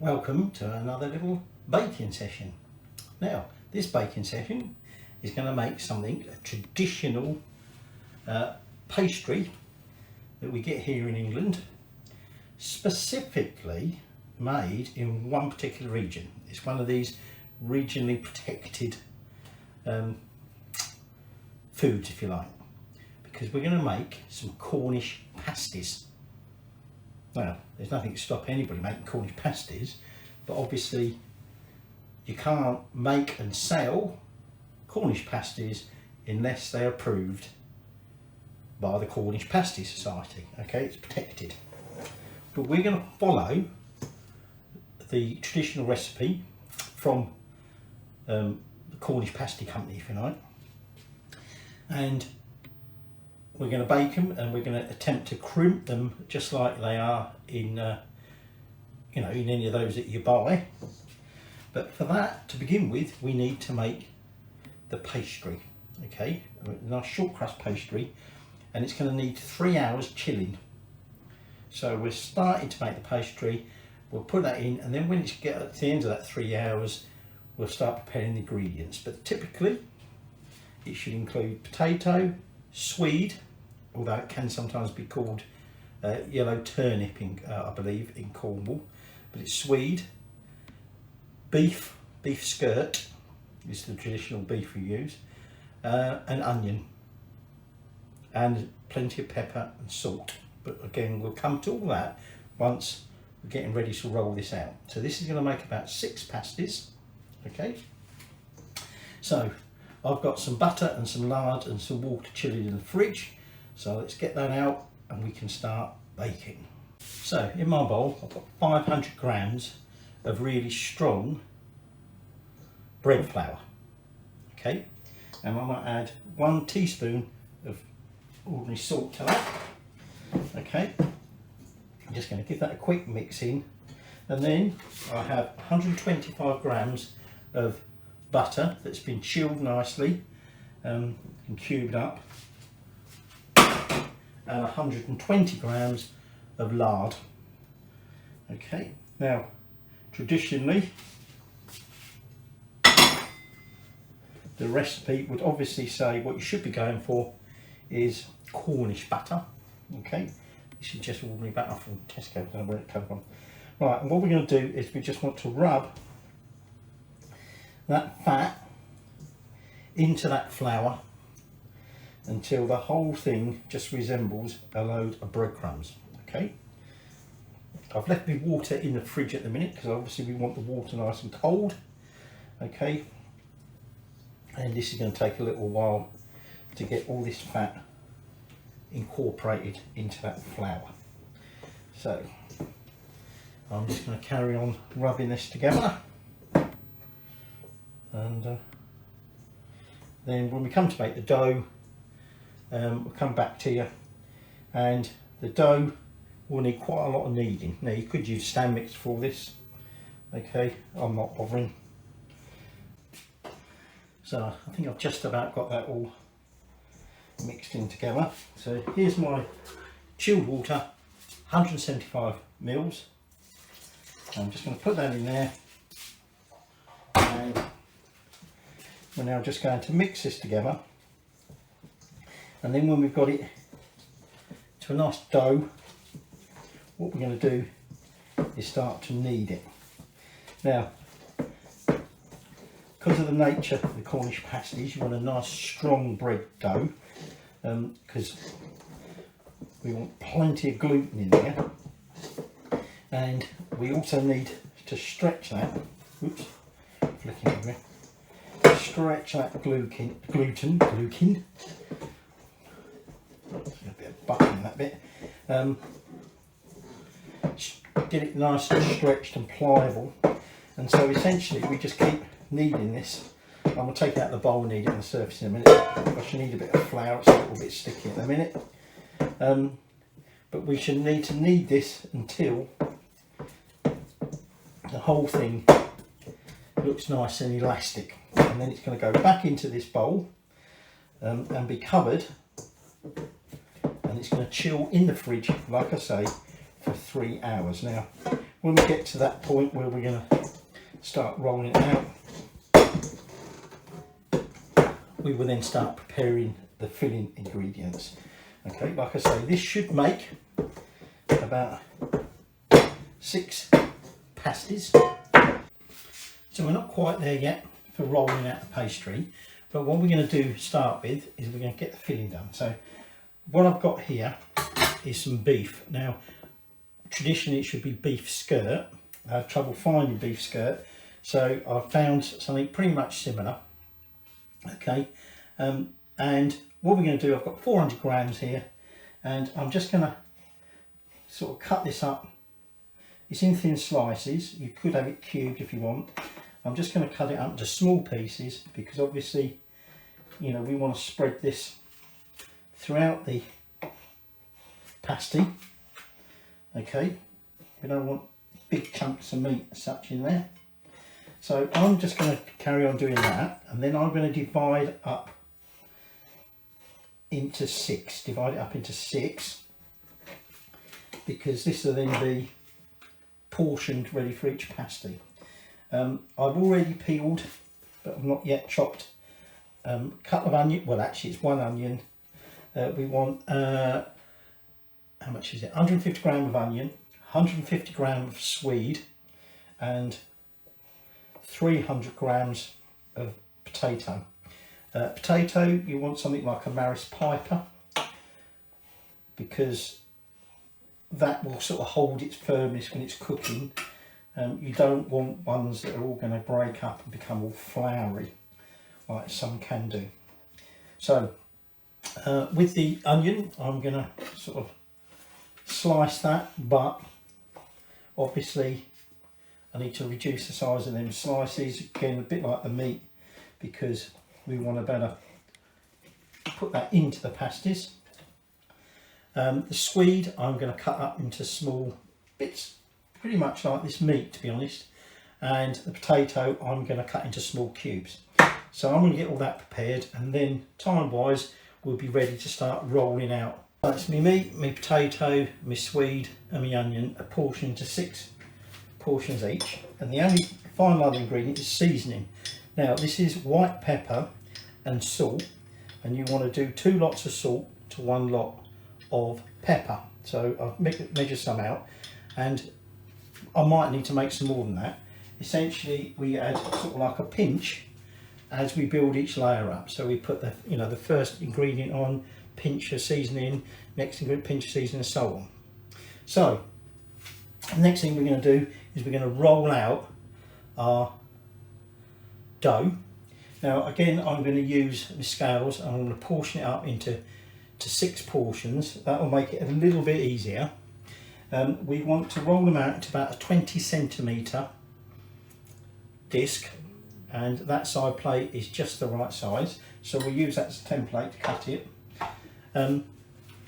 Welcome to another little baking session. Now, this baking session is going to make something, a traditional pastry that we get here in England, specifically made in one particular region. It's one of these regionally protected foods, if you like, because we're going to make some Cornish pasties. Now, there's nothing to stop anybody making Cornish pasties, but obviously you can't make and sell Cornish pasties unless they're approved by the Cornish Pasty Society. Okay, it's protected. But we're going to follow the traditional recipe from the Cornish Pasty Company, if you like, and we're going to bake them, and we're going to attempt to crimp them just like they are in, in any of those that you buy. But for that, to begin with, we need to make the pastry. Okay, a nice shortcrust pastry, and it's going to need 3 hours chilling. So we're starting to make the pastry. We'll put that in, and then when it's get at the end of that 3 hours, we'll start preparing the ingredients. But typically, it should include potato, swede, although it can sometimes be called yellow turnip, I believe, in Cornwall, but it's swede, beef skirt is the traditional beef we use, an onion, and plenty of pepper and salt. But again, we'll come to all that once we're getting ready to roll this out. So this is going to make about 6 pasties. Okay, so I've got some butter and some lard and some water chilling in the fridge. So let's get that out and we can start baking. So in my bowl, I've got 500 grams of really strong bread flour. Okay, and I'm going to add 1 teaspoon of ordinary salt to that. Okay, I'm just going to give that a quick mix in, and then I have 125 grams of butter that's been chilled nicely and cubed up, and 120 grams of lard. Okay, now traditionally the recipe would obviously say what you should be going for is Cornish butter. Okay, this is just ordinary butter from Tesco, I don't know where it comes from. Right, and what we're going to do is we just want to rub that fat into that flour until the whole thing just resembles a load of breadcrumbs. Okay, I've left my water in the fridge at the minute because obviously we want the water nice and cold. Okay, and this is going to take a little while to get all this fat incorporated into that flour. So I'm just going to carry on rubbing this together, and then when we come to make the dough, we'll come back to you, and the dough will need quite a lot of kneading. Now you could use stand mix for this. Okay, I'm not bothering. So I think I've just about got that all mixed in together. So here's my chilled water, 175 mils. I'm just going to put that in there, and we're now just going to mix this together, and then when we've got it to a nice dough, what we're going to do is start to knead it. Now, because of the nature of the Cornish pasties, you want a nice strong bread dough, because we want plenty of gluten in there, and we also need to stretch that. Oops, flicking over here. Stretch that gluten. There's a bit of butter in that bit. Get it nice and stretched and pliable, and so essentially we just keep kneading this. I'm going to take it out of the bowl and knead it on the surface in a minute. I should need a bit of flour, it's a little bit sticky at the minute. But we should need to knead this until the whole thing looks nice and elastic, and then it's going to go back into this bowl and be covered, and it's going to chill in the fridge, like I say, for 3 hours. Now when we get to that point where we're going to start rolling it out, we will then start preparing the filling ingredients. Okay, like I say, this should make about 6 pasties. So we're not quite there yet for rolling out the pastry, but what we're going to do to start with is we're going to get the filling done. So what I've got here is some beef. Now traditionally it should be beef skirt. I have trouble finding beef skirt, so I've found something pretty much similar. Okay, and what we're going to do, I've got 400 grams here, and I'm just going to sort of cut this up. It's in thin slices. You could have it cubed if you want. I'm just going to cut it up into small pieces because obviously, you know, we want to spread this throughout the pasty. Okay, we don't want big chunks of meat as such in there. So I'm just going to carry on doing that, and then I'm going to divide it up into 6. Divide it up into 6 because this will then be portioned ready for each pasty. I've already peeled, but I've not yet chopped a couple of onion. Well, actually, it's 1 onion. We want how much is it? 150 grams of onion, 150 grams of swede, and 300 grams of potato. Potato, you want something like a Maris Piper because that will sort of hold its firmness when it's cooking. You don't want ones that are all going to break up and become all floury like some can do. So with the onion, I'm going to sort of slice that, but obviously I need to reduce the size of them slices, again a bit like the meat, because we want to better put that into the pasties. The swede I'm going to cut up into small bits, pretty much like this meat to be honest, and the potato I'm going to cut into small cubes. So I'm going to get all that prepared, and then time wise we'll be ready to start rolling out. That's my meat, my potato, my swede and my onion are portioned into 6 portions each, and the only final other ingredient is seasoning. Now this is white pepper and salt, and you want to do 2 lots of salt to 1 lot of pepper. So I've measured some out, and I might need to make some more than that. Essentially we add sort of like a pinch as we build each layer up. So we put the, you know, the first ingredient on, pinch of seasoning, next ingredient, pinch of seasoning, and so on. So the next thing we're going to do is we're going to roll out our dough. Now again, I'm going to use my scales and I'm going to portion it up into 6 portions. That will make it a little bit easier. We want to roll them out into about a 20 centimetre disc, and that side plate is just the right size, so we'll use that as a template to cut it.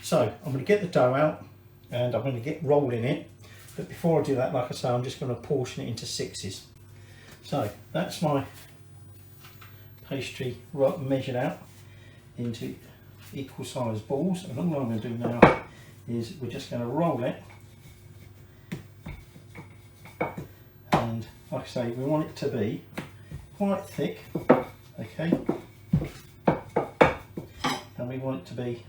So I'm going to get the dough out and I'm going to get rolling it, but before I do that, like I say, I'm just going to portion it into 6s. So that's my pastry measured out into equal sized balls, and all I'm going to do now is we're just going to roll it, and like I say, we want it to be quite thick, okay, and we want it to be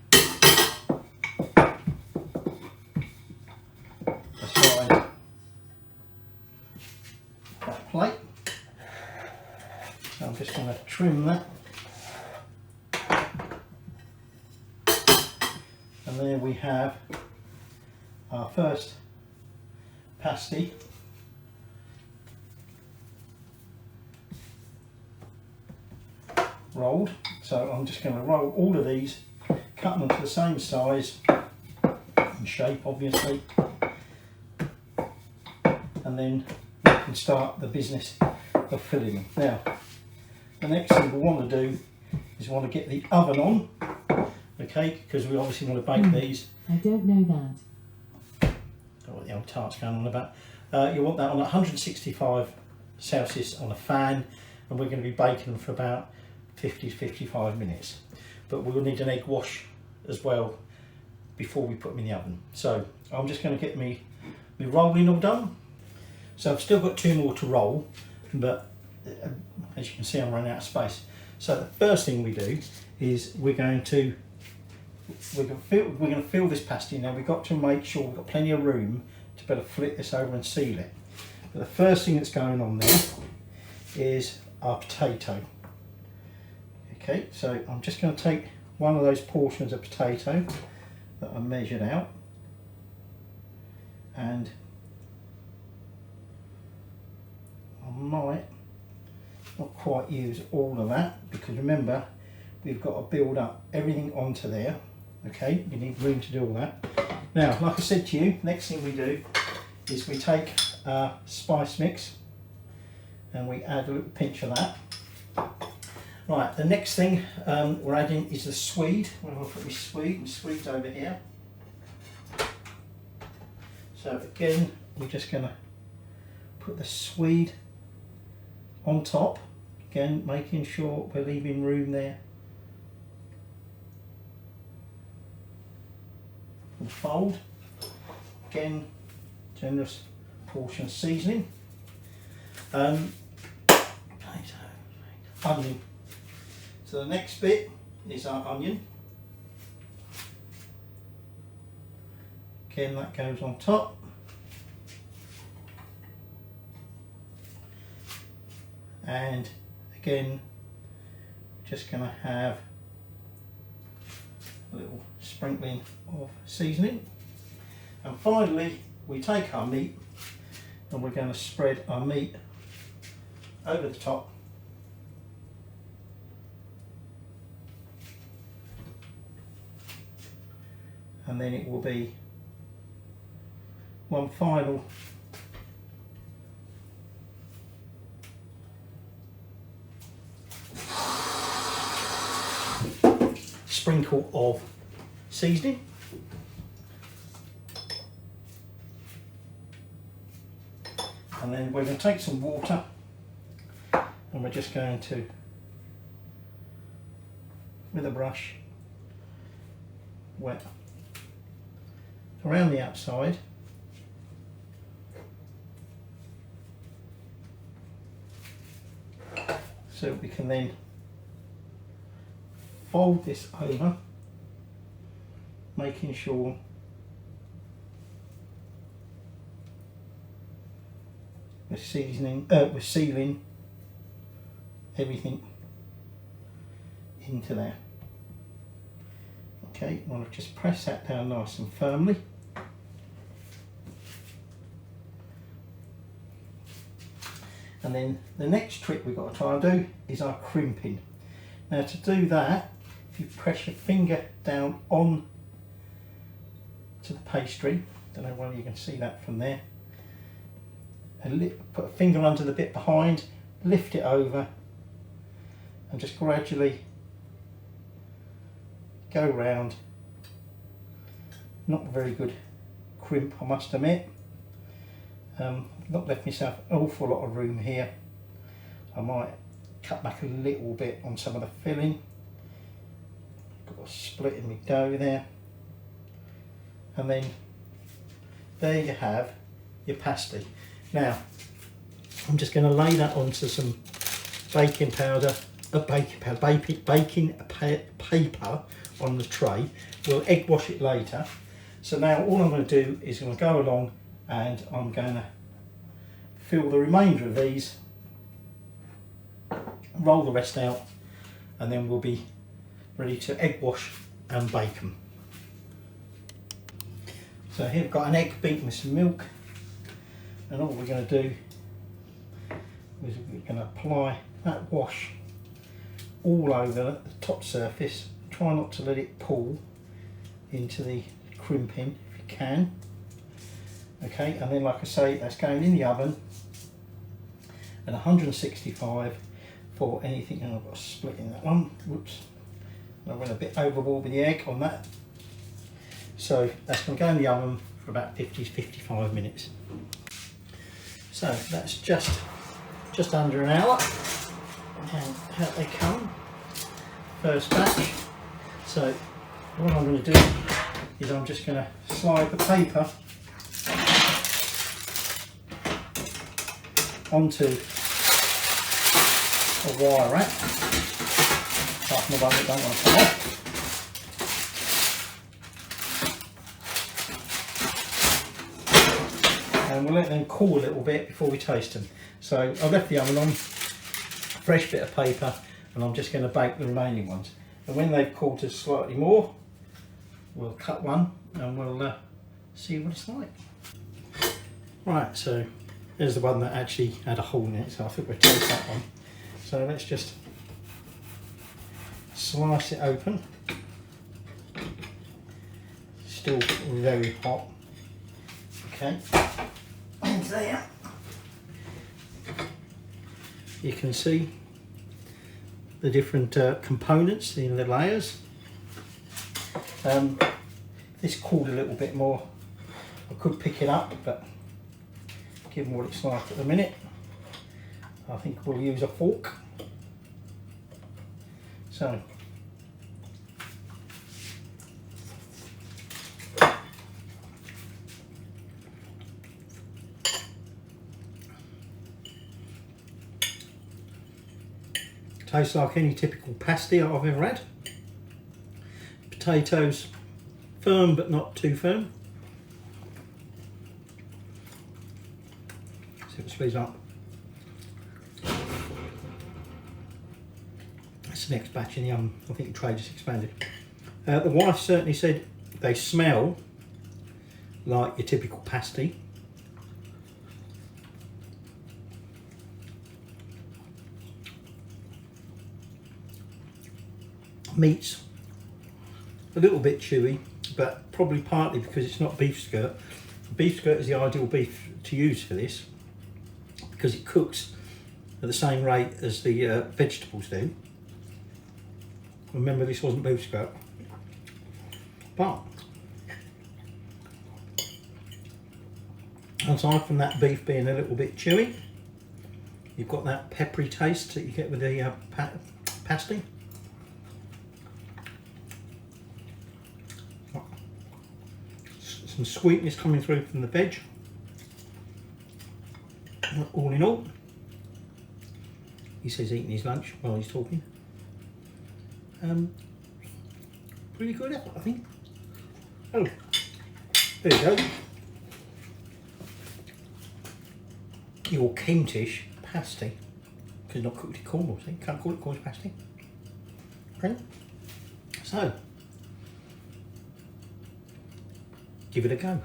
as wide that plate. So I'm just going to trim that, and there we have our first pasty. Rolled. So I'm just going to roll all of these, cut them to the same size and shape obviously, and then we can start the business of filling them. Now the next thing we want to do is we want to get the oven on, okay, because we obviously want to bake these. I don't know that. Don't know what the old tart's going on about. You want that on 165 Celsius on a fan, and we're going to be baking them for about 50 to 55 minutes, but we'll need an egg wash as well before we put them in the oven. So I'm just going to get me rolling all done. So I've still got 2 more to roll, but as you can see, I'm running out of space. So the first thing we do is we're going to fill this pasty. Now we've got to make sure we've got plenty of room to be able to flip this over and seal it. But the first thing that's going on there is our potato. Okay, so I'm just going to take one of those portions of potato that I measured out, and I might not quite use all of that, because remember, we've got to build up everything onto there. Okay, you need room to do all that. Now, like I said to you, next thing we do is we take our spice mix and we add a little pinch of that. Right, the next thing we're adding is the swede. Where have I put my swede? My swede's over here. So again, we're just going to put the swede on top. Again, making sure we're leaving room there for the fold. Again, generous portion of seasoning. Onion. So the next bit is our onion. Again, that goes on top. And again, just going to have a little sprinkling of seasoning. And finally, we take our meat and we're going to spread our meat over the top. And then it will be one final sprinkle of seasoning. And then we're going to take some water and we're just going to, with a brush, wet around the outside. So we can then fold this over, making sure we're sealing everything into there. Okay, well, I've just pressed that down nice and firmly. And then the next trick we've got to try and do is our crimping. Now to do that, if you press your finger down on to the pastry, don't know whether you can see that from there, and put a finger under the bit behind, lift it over and just gradually go round. Not a very good crimp, I must admit. Not left myself an awful lot of room here. I might cut back a little bit on some of the filling. Got a split in my dough there. And then there you have your pasty. Now I'm just going to lay that onto some baking paper on the tray. We'll egg wash it later. So now all I'm going to do is I'm going to go along and I'm going to fill the remainder of these, roll the rest out, and then we'll be ready to egg wash and bake them. So here I've got an egg beaten with some milk, and all we're going to do is we're going to apply that wash all over the top surface. Try not to let it pull into the crimping if you can. Okay, and then like I say, that's going in the oven at 165 for anything. And I've got a split in that one. Whoops, I went a bit overboard with the egg on that. So that's going to go in the oven for about 50 to 55 minutes. So that's just under an hour, and out they come, first batch. So what I'm going to do is I'm just going to slide the paper onto a wire rack, apart from the one that don't want to come off. And we'll let them cool a little bit before we taste them. So I've left the oven on, fresh bit of paper, and I'm just going to bake the remaining ones. And when they've cooled just slightly more, we'll cut one and we'll see what it's like. Right, so there's the one that actually had a hole in it, so I think we'll taste that one. So let's just slice it open. Still very hot. Okay, and there you can see the different components in the layers. This cooled a little bit more. I could pick it up, but given what it's like at the minute, I think we'll use a fork. So tastes like any typical pasty I've ever had. Potatoes, firm but not too firm. See what it squeeze up. That's the next batch in the oven. I think the tray just expanded. The wife certainly said they smell like your typical pasty. Meat's a little bit chewy, but probably partly because it's not beef skirt. Beef skirt is the ideal beef to use for this because it cooks at the same rate as the vegetables do. Remember, this wasn't beef skirt, but aside from that beef being a little bit chewy, you've got that peppery taste that you get with the pasty. Some sweetness coming through from the veg. All in all, he says eating his lunch while he's talking. Pretty good effort, I think. Oh, there you go. Your Kentish pasty, because not cooked in Cornwall, so you can't call it Cornish pasty. Okay, so give it a go.